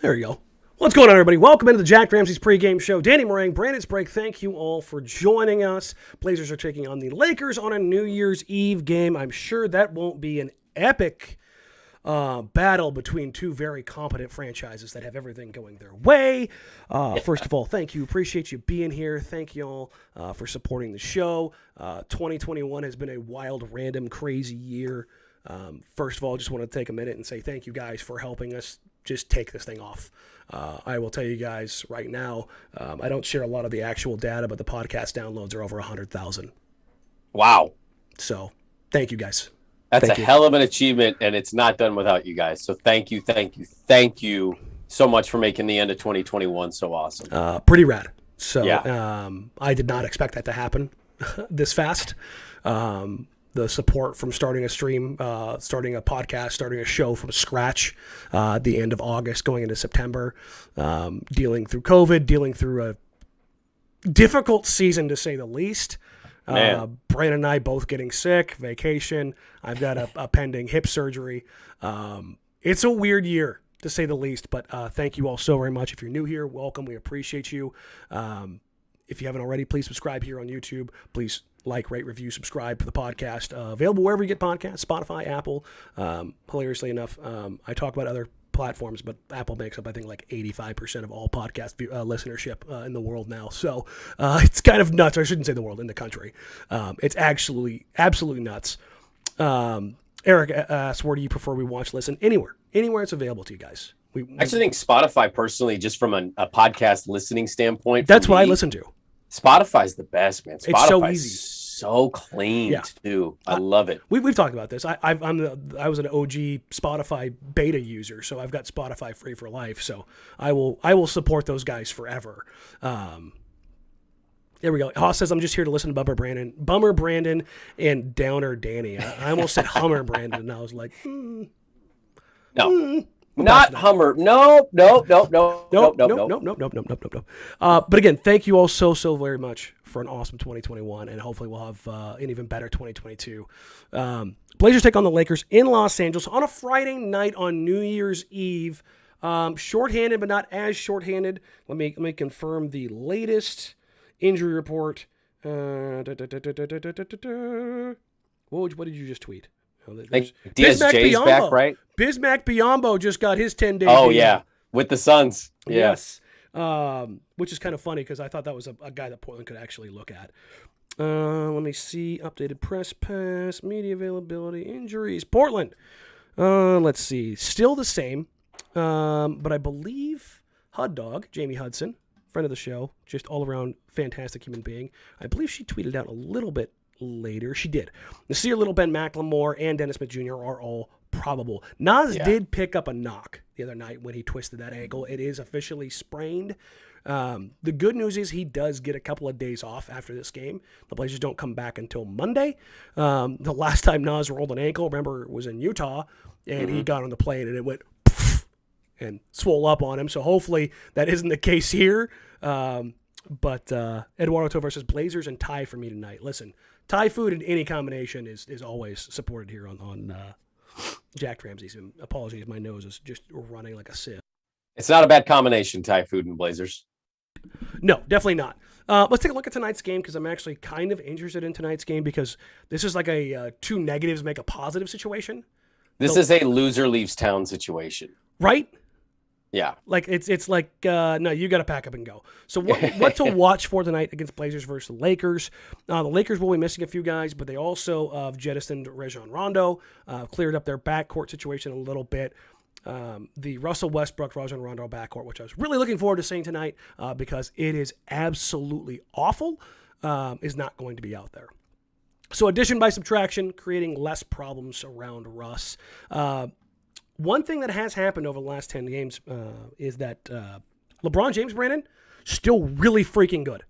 There you go. What's going on, everybody? Welcome into the Jack Ramsays pregame show. Danny Marang, Brandon Sprague, thank you all for joining us. Blazers are taking on the Lakers on a New Year's Eve game. I'm sure that won't be an epic battle between two very competent franchises that have everything going their way. First of all, thank you. Appreciate you being here. Thank you all for supporting the show. 2021 has been a wild, random, crazy year. First of all, I just want to take a minute and say thank you guys for helping us just take this thing off. I will tell you guys right now, I don't share a lot of the actual data, but the podcast downloads are over 100,000. Wow. So thank you guys. That's a hell of an achievement, and it's not done without you guys. So thank you so much for making the end of 2021 so awesome. Pretty rad. So yeah. I did not expect that to happen this fast. The support from starting a stream, starting a podcast, starting a show from scratch, the end of August, going into September, dealing through COVID, dealing through a difficult season to say the least. Brandon and I both getting sick, vacation. I've got a pending hip surgery. It's a weird year to say the least, but thank you all so very much. If you're new here, welcome. We appreciate you. If you haven't already, please subscribe here on YouTube. Please like, rate, review, subscribe to the podcast. Available wherever you get podcasts, Spotify, Apple. Hilariously enough, I talk about other platforms, but Apple makes up, I think, like 85% of all podcast listenership in the world now. So it's kind of nuts. I shouldn't say the world, in the country. It's absolutely nuts. Eric asks, where do you prefer we watch, listen? Anywhere it's available to you guys. I actually think Spotify, personally, just from a podcast listening standpoint, that's what I listen to. Spotify's the best, man. It's so easy, so clean too. I love it. We've talked about this. I was an OG Spotify beta user, so I've got Spotify free for life. So I will support those guys forever. There we go. Haas says, I'm just here to listen to Bummer Brandon, and Downer Danny. I almost said Hummer Brandon, and I was like, no. Not Hummer. No. But again, thank you all so very much for an awesome 2021, and hopefully we'll have an even better 2022. Blazers take on the Lakers in Los Angeles on a Friday night on New Year's Eve. Shorthanded, but not as shorthanded. Let me confirm the latest injury report. What did you just tweet? Diaz J's back, right? Bismack Biyombo just got his 10-day. Oh, yeah. With the Suns. Yeah. Yes. Which is kind of funny because I thought that was a guy that Portland could actually look at. Let me see. Updated press pass, media availability, injuries. Portland. Let's see. Still the same. But I believe Hud Dog, Jamie Hudson, friend of the show, just all around fantastic human being. I believe she tweeted out a little bit later. She did. Nasir Little, Ben McLemore, and Dennis Smith Jr. are all probable. Nas did pick up a knock the other night when he twisted that ankle. It is officially sprained. The good news is he does get a couple of days off after this game. The Blazers don't come back until Monday. The last time Nas rolled an ankle, remember, it was in Utah, and he got on the plane and it went and swole up on him. So hopefully that isn't the case here. But Eduardo Tovar says, Blazers and Thai for me tonight. Listen, Thai food in any combination is always supported here on Jack Ramsays. And apologies, my nose is just running like a sieve. It's not a bad combination, Thai food and Blazers. No, definitely not. Let's take a look at tonight's game because I'm actually kind of interested in tonight's game because this is like a two negatives make a positive situation. This is a loser leaves town situation. Right? Yeah. Like it's like no, you got to pack up and go. So what to watch for tonight against Blazers versus the Lakers? The Lakers will be missing a few guys, but they also jettisoned Rajon Rondo, cleared up their backcourt situation a little bit. The Russell Westbrook, Rajon Rondo backcourt, which I was really looking forward to seeing tonight because it is absolutely awful, is not going to be out there. So addition by subtraction, creating less problems around Russ. one thing that has happened over the last 10 games is that LeBron James, Brandon, still really freaking good.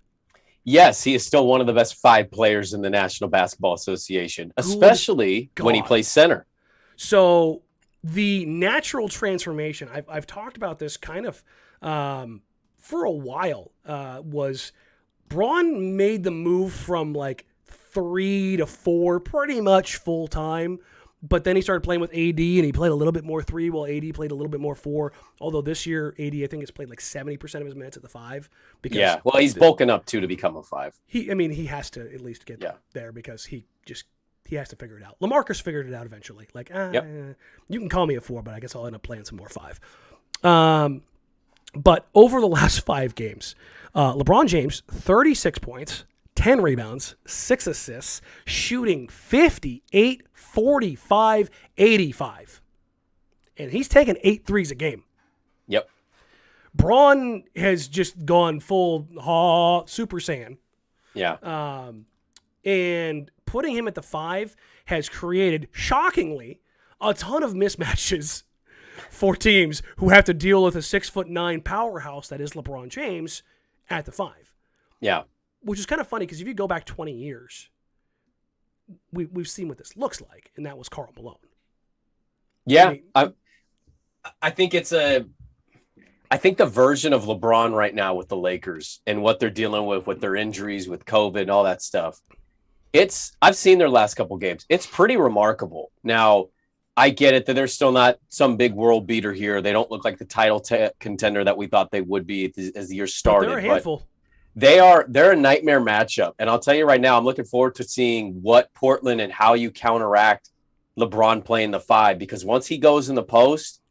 Yes, he is still one of the best 5 players in the National Basketball Association, especially when he plays center. So the natural transformation, I've talked about this kind of for a while, was Braun made the move from like 3 to 4 pretty much full time. But then he started playing with AD, and he played a little bit more 3, while AD played a little bit more 4. Although this year, AD, I think, has played like 70% of his minutes at the 5. Because well, he's bulking up, too, to become a 5. He has to at least get there because he has to figure it out. LaMarcus figured it out eventually. Like, you can call me a 4, but I guess I'll end up playing some more 5. But over the last 5 games, LeBron James, 36 points, 10 rebounds, 6 assists, shooting 58, 45, 85. And he's taking 8 threes a game. Yep. Braun has just gone full Super Saiyan. Yeah. And putting him at the 5 has created, shockingly, a ton of mismatches for teams who have to deal with a 6'9" powerhouse that is LeBron James at the 5. Yeah. Which is kind of funny because if you go back 20 years, we've seen what this looks like, and that was Karl Malone. Yeah, I think I think the version of LeBron right now with the Lakers and what they're dealing with their injuries, with COVID, all that stuff. I've seen their last couple games. It's pretty remarkable. Now, I get it that they're still not some big world beater here. They don't look like the title contender that we thought they would be as the year started. But they're a handful. They're a nightmare matchup. And I'll tell you right now, I'm looking forward to seeing what Portland and how you counteract LeBron playing the 5, because once he goes in the post,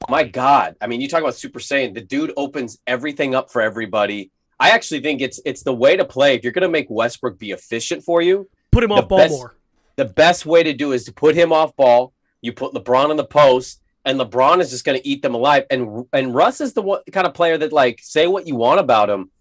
my God, I mean, you talk about Super Saiyan, the dude opens everything up for everybody. I actually think it's the way to play. If you're going to make Westbrook be efficient for you, put him off ball more. The best way to do is to put him off ball. You put LeBron in the post, and LeBron is just going to eat them alive. And Russ is the kind of player that, like, say what you want about him.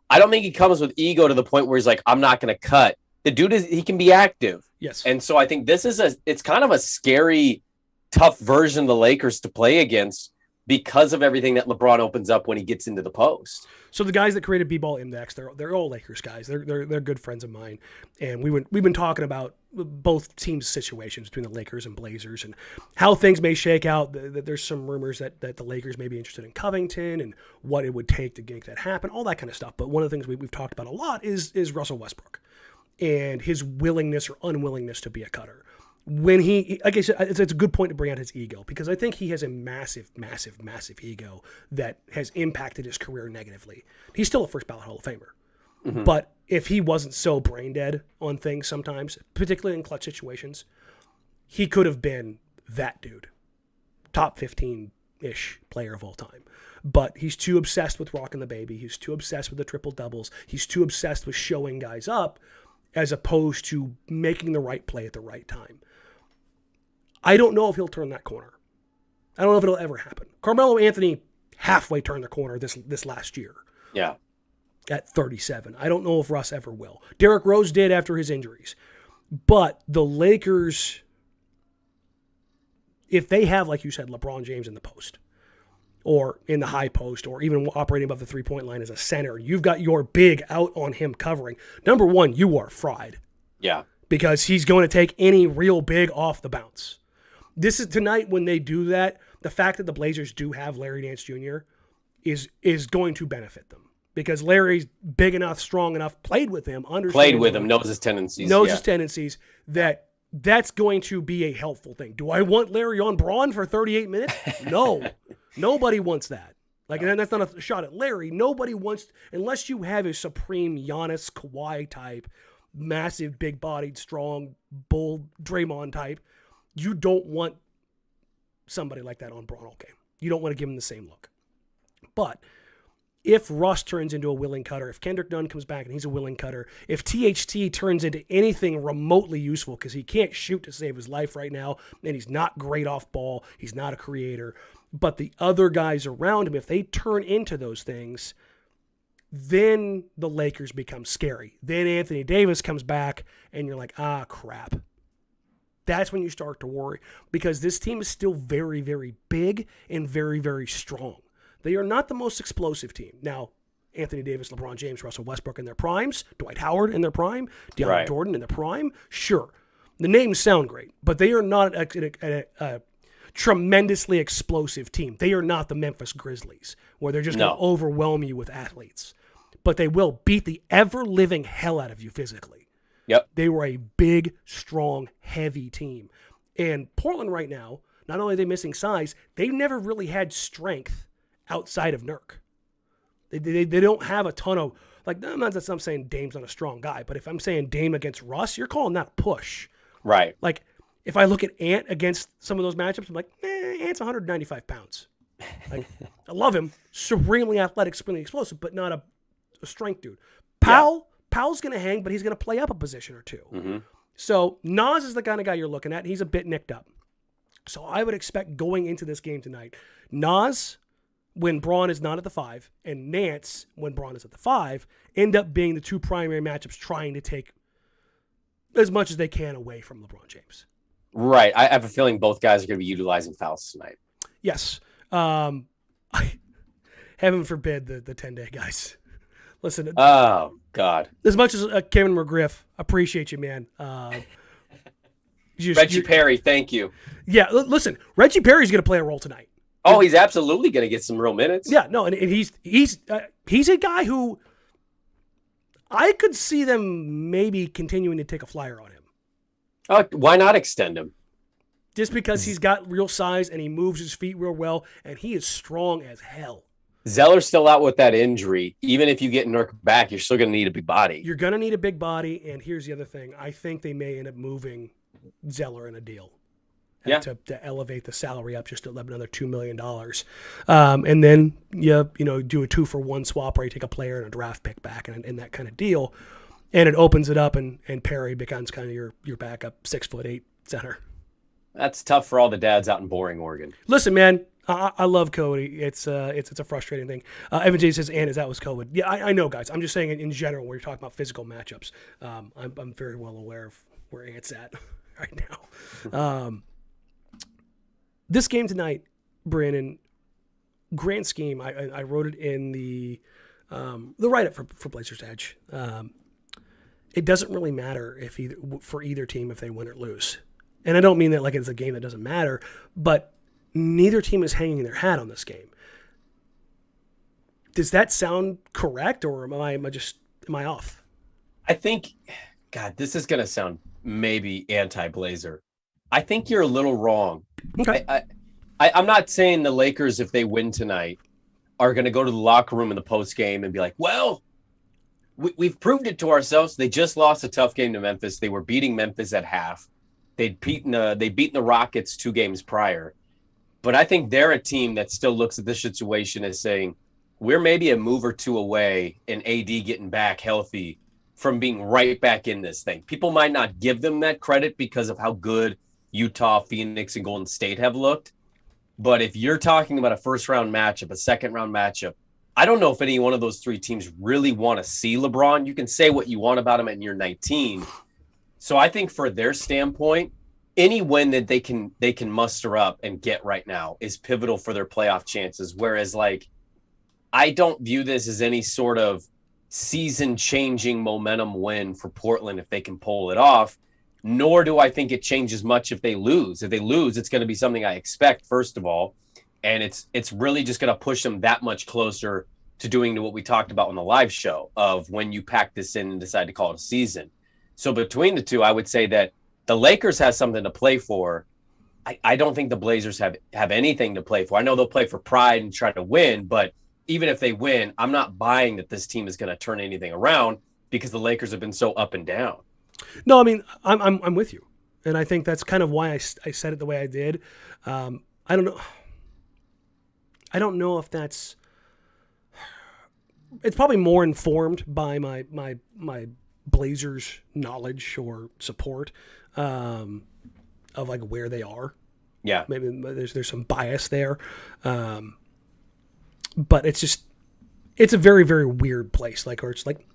I don't think he comes with ego to the point where he's like, I'm not going to cut. The dude he can be active. Yes. And so I think it's kind of a scary, tough version of the Lakers to play against because of everything that LeBron opens up when he gets into the post. So the guys that created B-Ball Index, they're all Lakers guys. They're good friends of mine. And we've been talking about both teams' situations between the Lakers and Blazers and how things may shake out. There's some rumors that the Lakers may be interested in Covington and what it would take to make that happen, all that kind of stuff. But one of the things we've talked about a lot is Russell Westbrook and his willingness or unwillingness to be a cutter. When like I said, it's a good point to bring out his ego, because I think he has a massive, massive, massive ego that has impacted his career negatively. He's still a first ballot Hall of Famer. Mm-hmm. But if he wasn't so brain dead on things sometimes, particularly in clutch situations, he could have been that dude. Top 15-ish player of all time. But he's too obsessed with rocking the baby. He's too obsessed with the triple doubles. He's too obsessed with showing guys up as opposed to making the right play at the right time. I don't know if he'll turn that corner. I don't know if it'll ever happen. Carmelo Anthony halfway turned the corner this last year. Yeah. At 37. I don't know if Russ ever will. Derrick Rose did after his injuries. But the Lakers, if they have, like you said, LeBron James in the post or in the high post or even operating above the three-point line as a center, you've got your big out on him covering. Number one, you are fried. Yeah. Because he's going to take any real big off the bounce. This is tonight when they do that. The fact that the Blazers do have Larry Nance Jr. is going to benefit them because Larry's big enough, strong enough, played with him, knows his tendencies, that's going to be a helpful thing. Do I want Larry on Braun for 38 minutes? No. Nobody wants that. And that's not a shot at Larry. Nobody wants, unless you have a supreme Giannis, Kawhi type, massive, big-bodied, strong, bull, Draymond type, you don't want somebody like that on Braun all game. You don't want to give him the same look. But if Russ turns into a willing cutter, if Kendrick Nunn comes back and he's a willing cutter, if THT turns into anything remotely useful because he can't shoot to save his life right now, and he's not great off ball, he's not a creator, but the other guys around him, if they turn into those things, then the Lakers become scary. Then Anthony Davis comes back, and you're like, crap. that's when you start to worry, because this team is still very, very big and very, very strong. They are not the most explosive team. Now, Anthony Davis, LeBron James, Russell Westbrook in their primes, Dwight Howard in their prime, DeAndre Jordan in their prime, sure. The names sound great, but they are not a tremendously explosive team. They are not the Memphis Grizzlies, where they're just going to overwhelm you with athletes. But they will beat the ever-living hell out of you physically. Yep. They were a big, strong, heavy team. And Portland right now, not only are they missing size, they've never really had strength outside of Nurk. They don't have a ton of, like, I'm not saying Dame's not a strong guy, but if I'm saying Dame against Russ, you're calling that a push. Right. Like, if I look at Ant against some of those matchups, I'm like, Ant's 195 pounds. Like, I love him. Supremely athletic, supremely explosive, but not a strength dude. Powell's going to hang, but he's going to play up a position or two. Mm-hmm. So Nas is the kind of guy you're looking at. He's a bit nicked up. So I would expect going into this game tonight, Nas, when Braun is not at the 5, and Nance, when Braun is at the 5, end up being the two primary matchups trying to take as much as they can away from LeBron James. Right. I have a feeling both guys are going to be utilizing fouls tonight. Yes. Heaven forbid the 10-day guys. Listen. Oh, God. As much as Kevin McGriff, appreciate you, man. Reggie Perry, thank you. Yeah, listen, Reggie Perry's going to play a role tonight. Oh, he's absolutely going to get some real minutes. Yeah, no, and he's a guy who I could see them maybe continuing to take a flyer on him. Oh, why not extend him? Just because he's got real size and he moves his feet real well, and he is strong as hell. Zeller's still out with that injury. Even if you get Nurk back, you're still going to need a big body. You're going to need a big body, and here's the other thing. I think they may end up moving Zeller in a deal. To elevate the salary up just to another $2 million. And then you do a 2-for-1 swap where you take a player and a draft pick back and that kind of deal. And it opens it up, and Perry becomes kind of your backup 6'8" center. That's tough for all the dads out in Boring, Oregon. Listen, man, I love Cody. It's a frustrating thing. Evan J says, "And is that was COVID?" Yeah, I know, guys. I'm just saying in general, where you're talking about physical matchups, I'm very well aware of where Ant's at right now. This game tonight, Brandon, grand scheme, I wrote it in the write-up for Blazers Edge. It doesn't really matter for either team if they win or lose. And I don't mean that like it's a game that doesn't matter, but neither team is hanging their hat on this game. Does that sound correct, or am I off? I think, God, this is going to sound maybe anti-Blazer. I think you're a little wrong. Okay. I'm not saying the Lakers, if they win tonight, are going to go to the locker room in the post game and be like, well, we've proved it to ourselves. They just lost a tough game to Memphis. They were beating Memphis at half. They'd beaten the Rockets 2 games prior. But I think they're a team that still looks at this situation as saying, we're maybe a move or two away and AD getting back healthy from being right back in this thing. People might not give them that credit because of how good Utah, Phoenix, and Golden State have looked. But if you're talking about a first-round matchup, a second-round matchup, I don't know if any one of those 3 teams really want to see LeBron. You can say what you want about him at year 19. So I think for their standpoint, any win that they can muster up and get right now is pivotal for their playoff chances. Whereas, like, I don't view this as any sort of season-changing momentum win for Portland if they can pull it off. Nor do I think it changes much if they lose. If they lose, it's going to be something I expect, first of all. And it's really just going to push them that much closer to doing what we talked about on the live show of when you pack this in and decide to call it a season. So between the two, I would say that the Lakers have something to play for. I don't think the Blazers have anything to play for. I know they'll play for pride and try to win, but even if they win, I'm not buying that this team is going to turn anything around because the Lakers have been so up and down. No, I mean, I'm with you. And I think that's kind of why I said it the way I did. I don't know. I don't know if that's, it's probably more informed by my Blazers knowledge or support of like where they are. Yeah. Maybe there's some bias there. But it's a very, very weird place. Like, or it's like,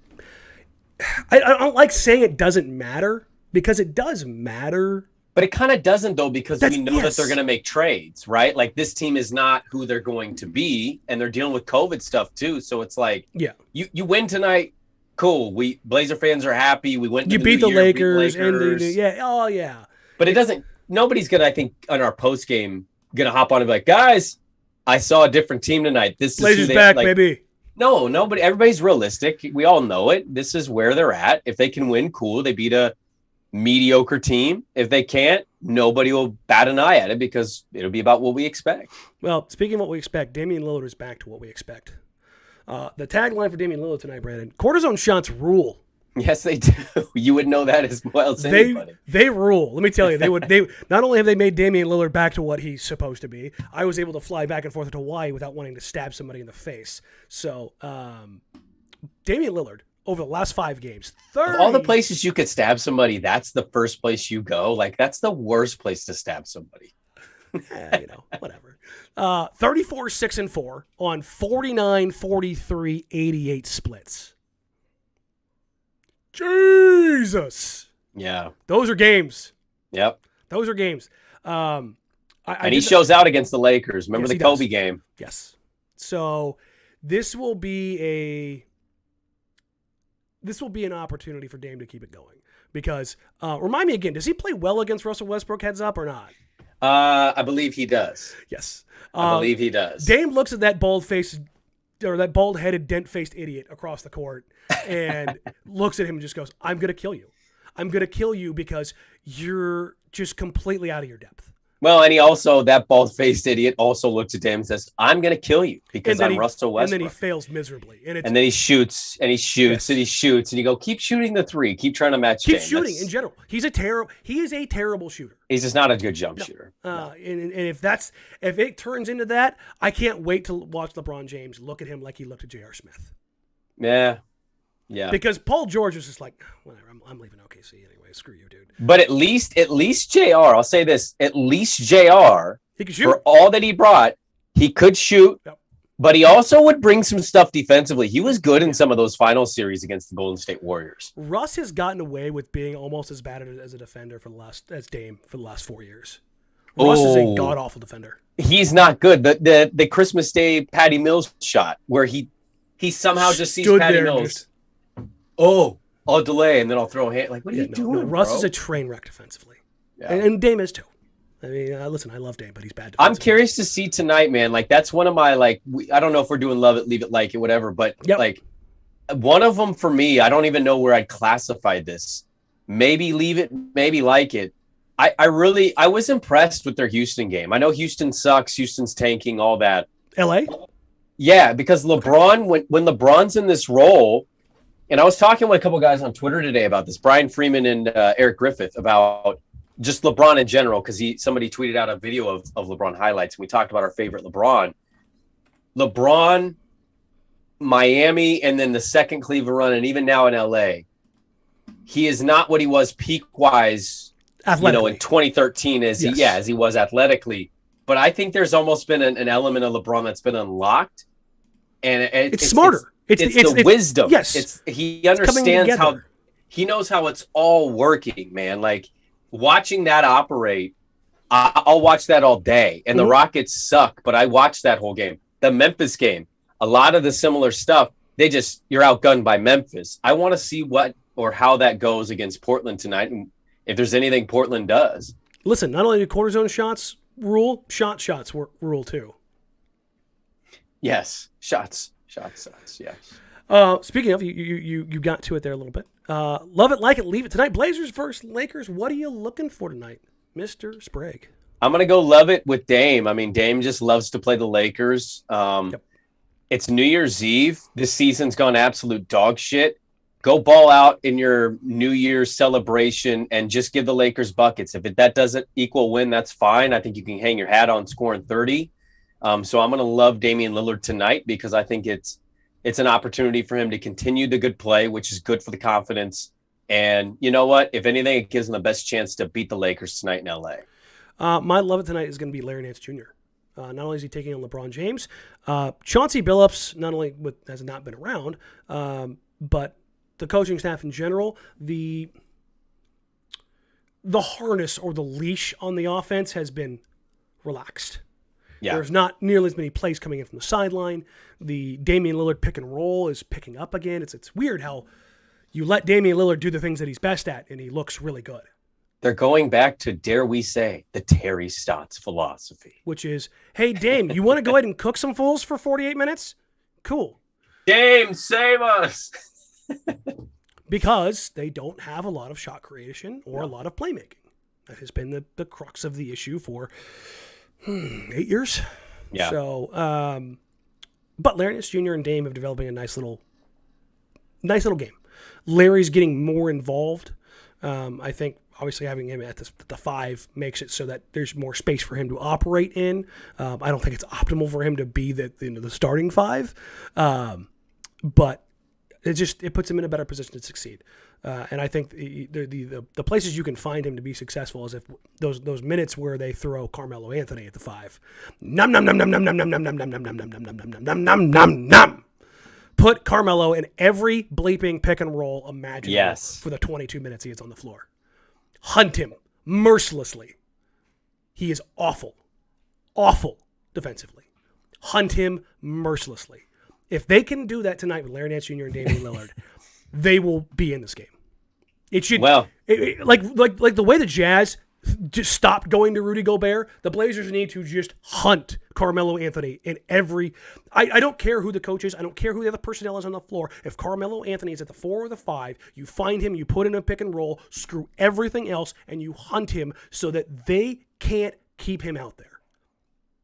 I don't like saying it doesn't matter because it does matter But it kind of doesn't, though, because we know that they're going to make trades, right? Like, this team is not who they're going to be, and they're dealing with COVID stuff, too. So it's like, you win tonight, cool. Blazer fans are happy. We went. You beat the Lakers. But it doesn't – nobody's going to, I think, on our post game, going to hop on and be like, guys, I saw a different team tonight. This Blazers back, baby. No, nobody. Everybody's realistic. We all know it. This is where they're at. If they can win, cool. They beat a mediocre team. If they can't, nobody will bat an eye at it because it'll be about what we expect. Well, speaking of what we expect, Damian Lillard is back to what we expect. The tagline for Damian Lillard tonight, Brandon: cortisone shots rule. Yes, they do. You would know that as well as anybody. They rule. Let me tell you, they not only have they made Damian Lillard back to what he's supposed to be. I was able to fly back and forth to Hawaii without wanting to stab somebody in the face. So, Damian Lillard over the last 5 games, 30. Of all the places you could stab somebody, that's the first place you go. Like, that's the worst place to stab somebody. Whatever. 34, 6, and 4 on 49, 43, 88 splits. Jesus. Yeah. Those are games. Yep. Those are games. And he shows out against the Lakers. Remember the Kobe game? Yes. So this will be an opportunity for Dame to keep it going. Because remind me again, does he play well against Russell Westbrook, heads up, or not? I believe he does. Yes. I believe he does. Dame looks at that that bald-headed, dent-faced idiot across the court and looks at him and just goes, I'm going to kill you. I'm going to kill you because you're just completely out of your depth. Well, and that bald-faced idiot also looks at Dame and says, I'm going to kill you because I'm Russell Westbrook. And then he fails miserably. And then he shoots, and he shoots, and he shoots, and you go, keep shooting the three. Keep trying to match Dame. Keep shooting in general. He is a terrible shooter. He's just not a good jump shooter. No. And if it turns into that, I can't wait to watch LeBron James look at him like he looked at J.R. Smith. Yeah. Yeah. Because Paul George was just like, whatever, I'm leaving OKC anyway. Screw you, dude. But at least JR, I'll say this, at least JR, he could shoot. For all that he brought, he could shoot, but he also would bring some stuff defensively. He was good in some of those final series against the Golden State Warriors. Russ has gotten away with being almost as bad as a defender as Dame for the last 4 years. Russ is a god-awful defender. He's not good. The Christmas Day Patty Mills shot where he somehow just sees Patty Mills. I'll delay, and then I'll throw a hand. Like, what are you doing, no, Russ bro? is a train wreck defensively. Yeah. And Dame is, too. I mean, listen, I love Dame, but he's bad defensively. I'm curious to see tonight, man. Like, that's one of my, I don't know if we're doing love it, leave it, like it, whatever, but, one of them for me, I don't even know where I'd classify this. Maybe leave it, maybe like it. I was impressed with their Houston game. I know Houston sucks. Houston's tanking, all that. L.A.? Yeah, because LeBron, when LeBron's in this role, and I was talking with a couple guys on Twitter today about this, Brian Freeman and Eric Griffith, about just LeBron in general, because somebody tweeted out a video of LeBron highlights, and we talked about our favorite LeBron. LeBron, Miami, and then the second Cleveland run, and even now in LA, he is not what he was peak-wise, in 2013 as he was athletically. But I think there's almost been an element of LeBron that's been unlocked. And it's smarter. It's the wisdom. Yes. He understands he knows how it's all working, man. Like, watching that operate, I'll watch that all day. And the Rockets suck, but I watched that whole game. The Memphis game, a lot of the similar stuff, you're outgunned by Memphis. I want to see what or how that goes against Portland tonight, and if there's anything Portland does. Listen, not only do cortisone shots rule, shots rule too. Yes, shots, yes. Speaking of, you got to it there a little bit. Love it, like it, leave it tonight. Blazers versus Lakers. What are you looking for tonight, Mr. Sprague? I'm going to go love it with Dame. I mean, Dame just loves to play the Lakers. It's New Year's Eve. This season's gone absolute dog shit. Go ball out in your New Year's celebration and just give the Lakers buckets. If that doesn't equal win, that's fine. I think you can hang your hat on scoring 30. So I'm going to love Damian Lillard tonight because I think it's an opportunity for him to continue the good play, which is good for the confidence. And you know what? If anything, it gives him the best chance to beat the Lakers tonight in LA. My love it tonight is going to be Larry Nance Jr. Not only is he taking on LeBron James, Chauncey Billups not only has not been around, but the coaching staff in general, the the harness or the leash on the offense has been relaxed. Yeah. There's not nearly as many plays coming in from the sideline. The Damian Lillard pick and roll is picking up again. It's weird how you let Damian Lillard do the things that he's best at, and he looks really good. They're going back to, dare we say, the Terry Stotts philosophy. Which is, hey, Dame, you want to go ahead and cook some fools for 48 minutes? Cool. Dame, save us! Because they don't have a lot of shot creation or a lot of playmaking. That has been the crux of the issue for 8 years. Yeah. So, but Larry Nance Jr. and Dame have developing a nice little game. Larry's getting more involved. I think obviously having him at the 5 makes it so that there's more space for him to operate in. I don't think it's optimal for him to be the starting 5, but it puts him in a better position to succeed. And I think the places you can find him to be successful is if those minutes where they throw Carmelo Anthony at the 5. Num num num num num num num num num num num num num num num num num num num. Put Carmelo in every bleeping pick and roll imaginable for the 22 minutes he is on the floor. Hunt him mercilessly. He is awful defensively. Hunt him mercilessly. If they can do that tonight with Larry Nance Jr. and Damian Lillard, they will be in this game. It should like the way the Jazz just stopped going to Rudy Gobert. The Blazers need to just hunt Carmelo Anthony in every. I don't care who the coach is. I don't care who the other personnel is on the floor. If Carmelo Anthony is at the 4 or the 5, you find him, you put in a pick and roll, screw everything else, and you hunt him so that they can't keep him out there.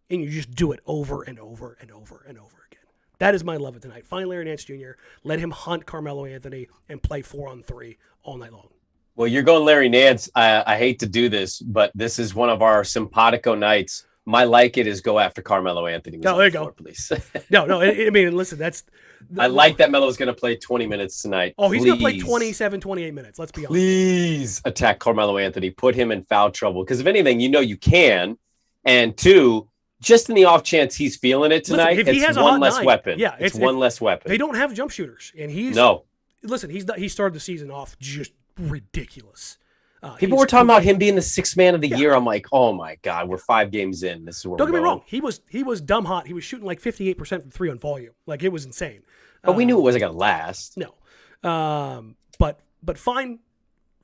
And you just do it over and over and over and over again. That is my love of tonight. Find Larry Nance Jr., let him hunt Carmelo Anthony, and play 4-on-3 all night long. Well, you're going Larry Nance. I hate to do this, but this is one of our simpatico nights. My like it is go after Carmelo Anthony. No, there you go. Please. No. I mean, listen, that's. I like that Melo's going to play 20 minutes tonight. Oh, he's going to play 27, 28 minutes. Let's be honest. Please attack Carmelo Anthony. Put him in foul trouble. Because if anything, you can. And 2, just in the off chance he's feeling it tonight, listen, it's one less weapon. Yeah, it's one less weapon. They don't have jump shooters, and he's no. Listen, he started the season off just ridiculous. People were talking about him being the 6th man of the year. I'm like, oh my god, we're 5 games in. This is where. Don't get me wrong. He was dumb hot. He was shooting like 58% from 3 on volume. Like, it was insane. But we knew it wasn't going to last. No, but find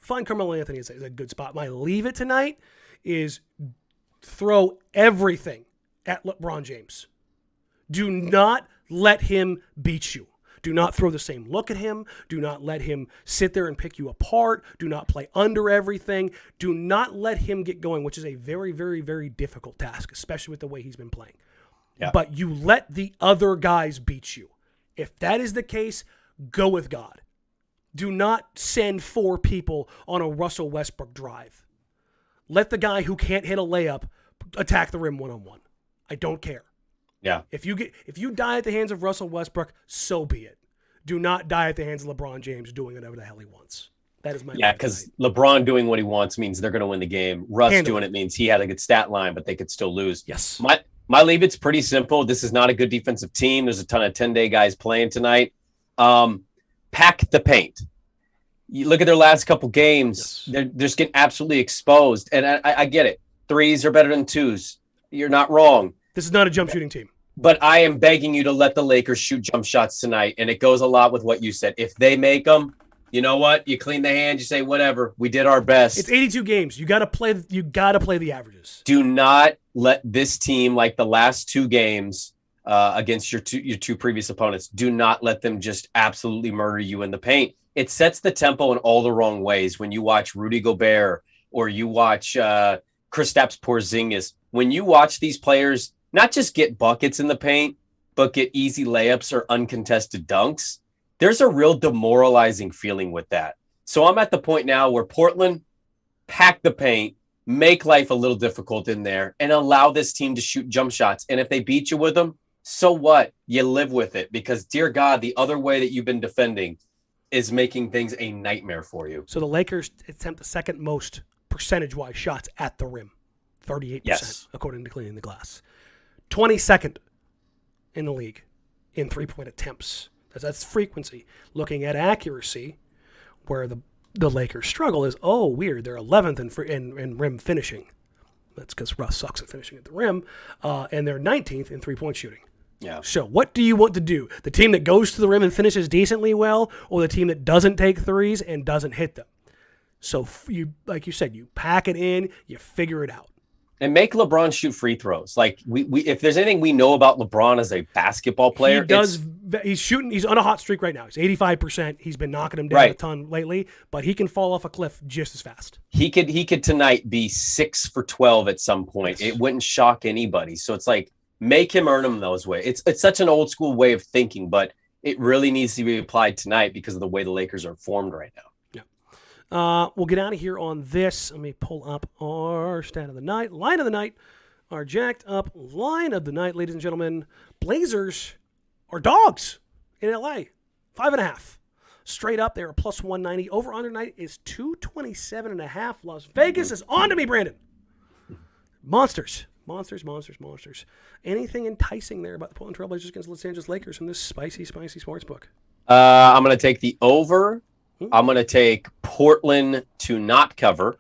Carmelo Anthony is a good spot. My leave it tonight is throw everything at LeBron James. Do not let him beat you. Do not throw the same look at him. Do not let him sit there and pick you apart. Do not play under everything. Do not let him get going, which is a very, very, very difficult task, especially with the way he's been playing. Yeah. But you let the other guys beat you. If that is the case, go with God. Do not send 4 people on a Russell Westbrook drive. Let the guy who can't hit a layup attack the rim one-on-one. I don't care. Yeah. If you die at the hands of Russell Westbrook, so be it. Do not die at the hands of LeBron James doing whatever the hell he wants. That is my because LeBron doing what he wants means they're going to win the game. Russ doing it means he had a good stat line, but they could still lose. Yes. My leave it's pretty simple. This is not a good defensive team. There's a ton of 10-day guys playing tonight. Pack the paint. You look at their last couple games. Yes. They're just getting absolutely exposed. And I get it. 3s are better than 2s. You're not wrong. This is not a jump shooting team. But I am begging you to let the Lakers shoot jump shots tonight. And it goes a lot with what you said. If they make them, you know what? You clean the hand. You say, whatever. We did our best. It's 82 games. You got to play the averages. Do not let this team, like the last 2 games against your two previous opponents, do not let them just absolutely murder you in the paint. It sets the tempo in all the wrong ways. When you watch Rudy Gobert or you watch Kristaps Porzingis, when you watch these players not just get buckets in the paint, but get easy layups or uncontested dunks, there's a real demoralizing feeling with that. So I'm at the point now where Portland, pack the paint, make life a little difficult in there, and allow this team to shoot jump shots. And if they beat you with them, so what? You live with it, because, dear God, the other way that you've been defending is making things a nightmare for you. So the Lakers attempt the second most percentage-wise shots at the rim, 38%, according to Cleaning the Glass. 22nd in the league in three-point attempts. That's frequency. Looking at accuracy, where the the Lakers' struggle is, weird, they're 11th in rim finishing. That's because Russ sucks at finishing at the rim. And they're 19th in three-point shooting. Yeah. So what do you want to do? The team that goes to the rim and finishes decently well, or the team that doesn't take threes and doesn't hit them? So you, like you said, you pack it in, you figure it out. And make LeBron shoot free throws. Like we if there's anything we know about LeBron as a basketball player, he's shooting. He's on a hot streak right now. He's 85%. He's been knocking him down a ton lately, but he can fall off a cliff just as fast. He could tonight be 6 for 12 at some point. Yes. It wouldn't shock anybody. So it's like, make him earn them those ways. It's such an old school way of thinking, but it really needs to be applied tonight because of the way the Lakers are formed right now. We'll get out of here on this. Let me pull up our stat of the night. Line of the night. Our jacked up line of the night, ladies and gentlemen. Blazers are dogs in LA. 5.5. Straight up, they're a plus 190. Over under night is 227.5. Las Vegas is on to me, Brandon. Monsters. Anything enticing there about the Portland Trailblazers against the Los Angeles Lakers in this spicy sports book? I'm going to take the over. I'm going to take Portland to not cover.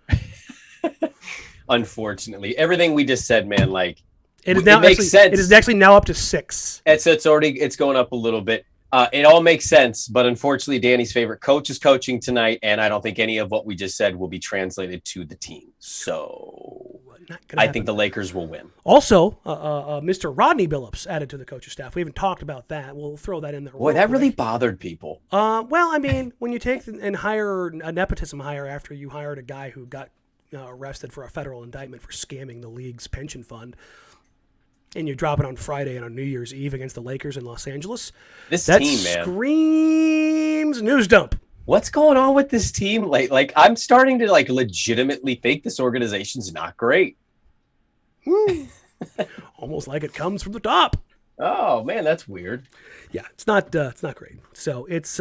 Unfortunately, everything we just said, man, like it makes sense. It is actually now up to 6. It's going up a little bit. It all makes sense, but unfortunately, Danny's favorite coach is coaching tonight, and I don't think any of what we just said will be translated to the team. So I think the Lakers will win. Also, Mr. Rodney Billups added to the coaching staff. We haven't talked about that. We'll throw that in there. Boy, that really bothered people. Well, I mean, when you take and hire a nepotism hire after you hired a guy who got arrested for a federal indictment for scamming the league's pension fund, and you drop it on Friday and on New Year's Eve against the Lakers in Los Angeles, that team, man, screams news dump. What's going on with this team? Like I'm starting to legitimately think this organization's not great. Almost like it comes from the top. Oh man, that's weird. Yeah, it's not great. So it's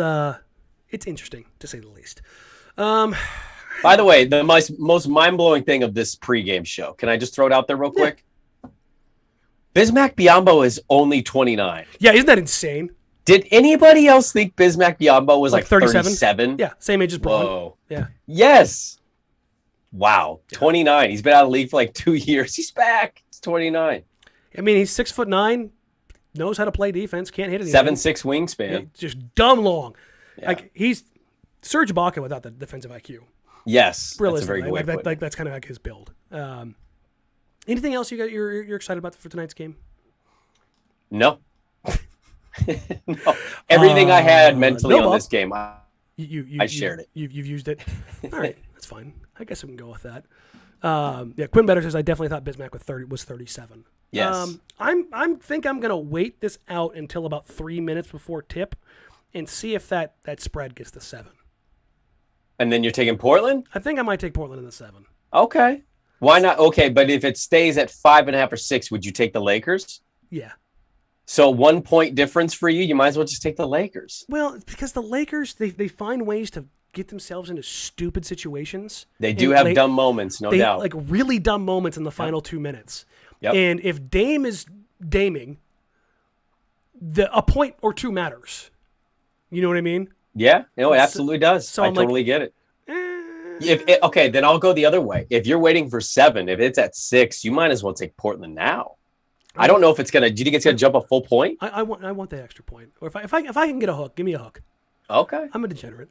interesting to say the least. By the way, the most mind-blowing thing of this pregame show, can I just throw it out there real quick? Bismack Biyombo is only 29. Yeah, isn't that insane? Did anybody else think Bismack Biyombo was like 37? Yeah, same age as Braun. Whoa. Yeah. Yes. Wow. Yeah. 29. He's been out of the league for like 2 years. He's back. He's 29. I mean, he's 6'9", knows how to play defense, can't hit anything. 7'6" wingspan. Yeah, just dumb long. Yeah. Like he's Serge Ibaka without the defensive IQ. Yes. That's a very good way to put it. That's kind of like his build. Anything else you're excited about for tonight's game? No. No. Everything I had mentally on this game, I shared it. You've used it. All right, that's fine. I guess I can go with that. Quinn Better says I definitely thought Bismack was 37. Yes. I think I'm gonna wait this out until about 3 minutes before tip, and see if that spread gets to 7. And then you're taking Portland? I think I might take Portland in the 7. Okay. Why not? Okay, but if it stays at 5.5 or 6, would you take the Lakers? Yeah. So 1 point difference for you, you might as well just take the Lakers. Well, because the Lakers, they find ways to get themselves into stupid situations. They do have dumb moments, no doubt. Like really dumb moments in the final 2 minutes. Yep. And if Dame is daming, a point or two matters. You know what I mean? Yeah, no, it absolutely does. So I totally get it. Okay, then I'll go the other way. If you're waiting for 7, if it's at 6, you might as well take Portland now. I don't know if it's gonna. Do you think it's gonna jump a full point? I want that extra point. Or if I can get a hook, give me a hook. Okay. I'm a degenerate.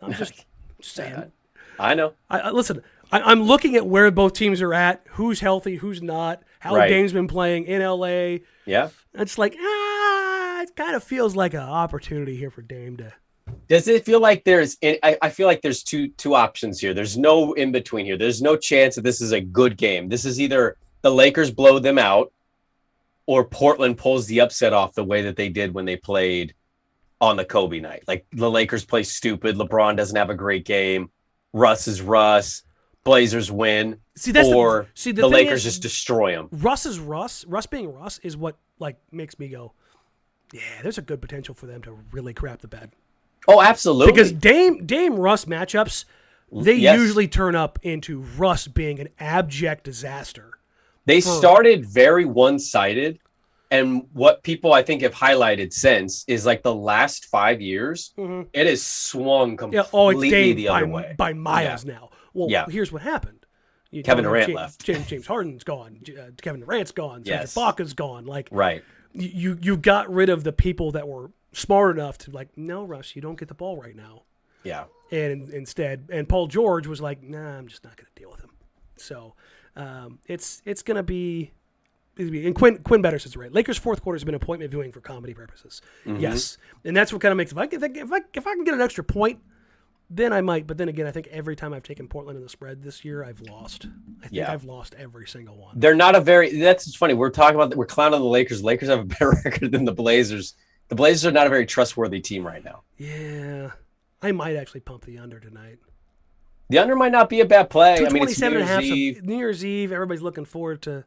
I'm just saying. I know. Listen. I'm looking at where both teams are at. Who's healthy? Who's not? How Dame's been playing in LA. Yeah. It's like it kind of feels like an opportunity here for Dame to. Does it feel like there's? I feel like there's two options here. There's no in between here. There's no chance that this is a good game. This is either the Lakers blow them out, or Portland pulls the upset off the way that they did when they played on the Kobe night. Like the Lakers play stupid. LeBron doesn't have a great game. Russ is Russ. Blazers win. The Lakers just destroy them. Russ being Russ is what makes me go, yeah, there's a good potential for them to really crap the bed. Oh, absolutely. Because Dame Russ matchups, they usually turn up into Russ being an abject disaster. They started very one-sided, And what people I think have highlighted since is like the last 5 years, it has swung completely the other way by miles now. Well, here's what happened. Kevin Durant left. James Harden's gone. Kevin Durant's gone. Serge Ibaka's gone. Like, right. You got rid of the people that were smart enough to like, no, Russ, you don't get the ball right now. Yeah. And instead, Paul George was like, nah, I'm just not going to deal with him. So it's going to be. And Quinn Better says right. Lakers' fourth quarter has been appointment viewing for comedy purposes. Yes, and that's what kind of makes if I can get an extra point, then I might. But then again, I think every time I've taken Portland in the spread this year, I've lost. I think I've lost every single one. They're not a very. That's funny. We're talking about we're clowning the Lakers. Lakers have a better record than the Blazers. The Blazers are not a very trustworthy team right now. Yeah, I might actually pump the under tonight. The under might not be a bad play. I mean, it's 227.5. New Year's Eve. Everybody's looking forward to.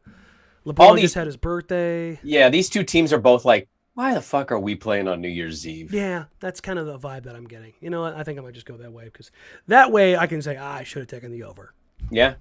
LeBron just had his birthday. Yeah, these two teams are both like, why the fuck are we playing on New Year's Eve? Yeah, that's kind of the vibe that I'm getting. You know what? I think I might just go that way because that way I can say, I should have taken the over. Yeah.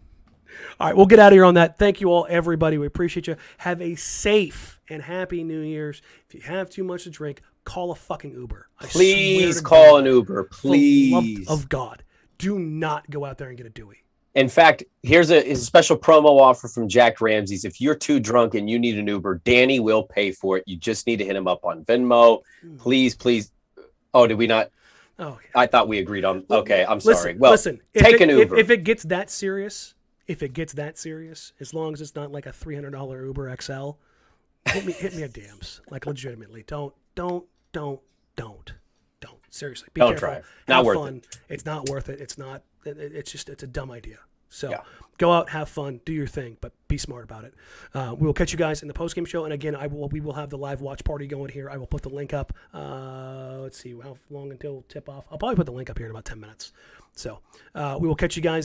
All right, we'll get out of here on that. Thank you all, everybody. We appreciate you. Have a safe and happy New Year's. If you have too much to drink, call a fucking Uber. Please call an Uber. Please. For the love of God, do not go out there and get a Dewey. In fact, here's a special promo offer from Jack Ramsays. If you're too drunk and you need an Uber, Danny will pay for it. You just need to hit him up on Venmo. Please. Oh, did we not? Oh, yeah. I thought we agreed on. Okay, I'm sorry. Well, listen, take an Uber. If it gets that serious, as long as it's not like a $300 Uber XL, hit me a dams. Like legitimately, don't. Seriously, be careful. Try. Not worth it. It's not worth it. It's not. It's a dumb idea. So go out, have fun, do your thing, but be smart about it. We will catch you guys in the postgame show. And again, we will have the live watch party going here. I will put the link up. Let's see how long until tip off. I'll probably put the link up here in about 10 minutes. So we will catch you guys